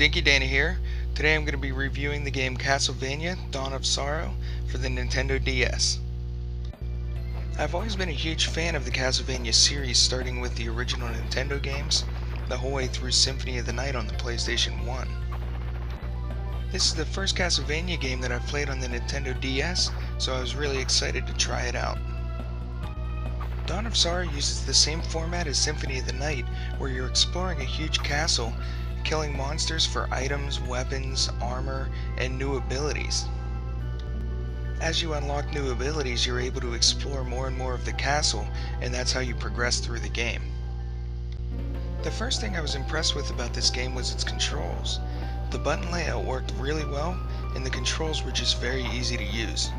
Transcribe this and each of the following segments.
Dinky Dana here. Today I'm going to be reviewing the game Castlevania Dawn of Sorrow for the Nintendo DS. I've always been a huge fan of the Castlevania series, starting with the original Nintendo games, the whole way through Symphony of the Night on the PlayStation 1. This is the first Castlevania game that I've played on the Nintendo DS, so I was really excited to try it out. Dawn of Sorrow uses the same format as Symphony of the Night, where you're exploring a huge castle, killing monsters for items, weapons, armor, and new abilities. As you unlock new abilities, you're able to explore more and more of the castle, and that's how you progress through the game. The first thing I was impressed with about this game was its controls. The button layout worked really well, and the controls were just very easy to use.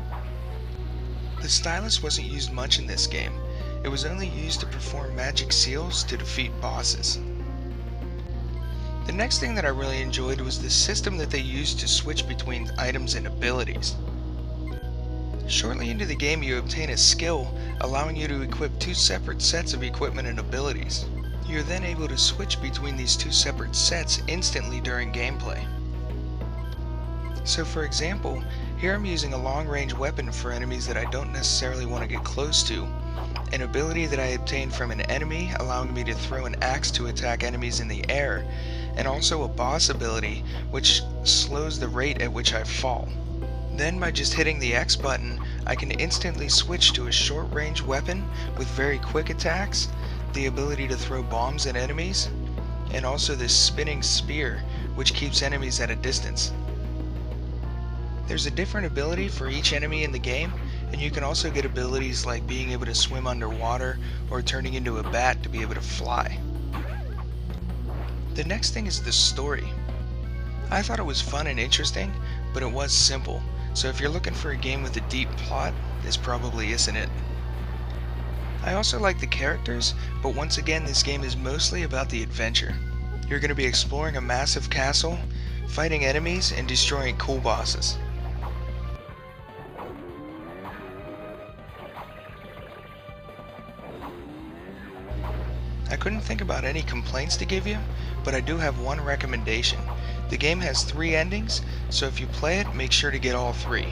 The stylus wasn't used much in this game. It was only used to perform magic seals to defeat bosses. The next thing that I really enjoyed was the system that they used to switch between items and abilities. Shortly into the game, you obtain a skill allowing you to equip two separate sets of equipment and abilities. You're then able to switch between these two separate sets instantly during gameplay. So for example, here I'm using a long-range weapon for enemies that I don't necessarily want to get close to, an ability that I obtained from an enemy allowing me to throw an axe to attack enemies in the air, and also a boss ability which slows the rate at which I fall. Then by just hitting the X button, I can instantly switch to a short-range weapon with very quick attacks, the ability to throw bombs at enemies, and also this spinning spear which keeps enemies at a distance. There's a different ability for each enemy in the game, and you can also get abilities like being able to swim underwater or turning into a bat to be able to fly. The next thing is the story. I thought it was fun and interesting, but it was simple, so if you're looking for a game with a deep plot, this probably isn't it. I also like the characters, but once again this game is mostly about the adventure. You're going to be exploring a massive castle, fighting enemies, and destroying cool bosses. I couldn't think about any complaints to give you, but I do have one recommendation. The game has 3 endings, so if you play it, make sure to get all 3.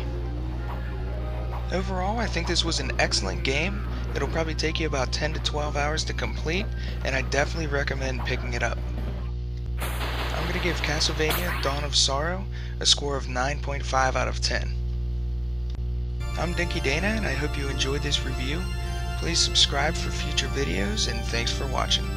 Overall, I think this was an excellent game. It'll probably take you about 10 to 12 hours to complete, and I definitely recommend picking it up. I'm going to give Castlevania Dawn of Sorrow a score of 9.5 out of 10. I'm Dinky Dana, and I hope you enjoyed this review. Please subscribe for future videos, and thanks for watching.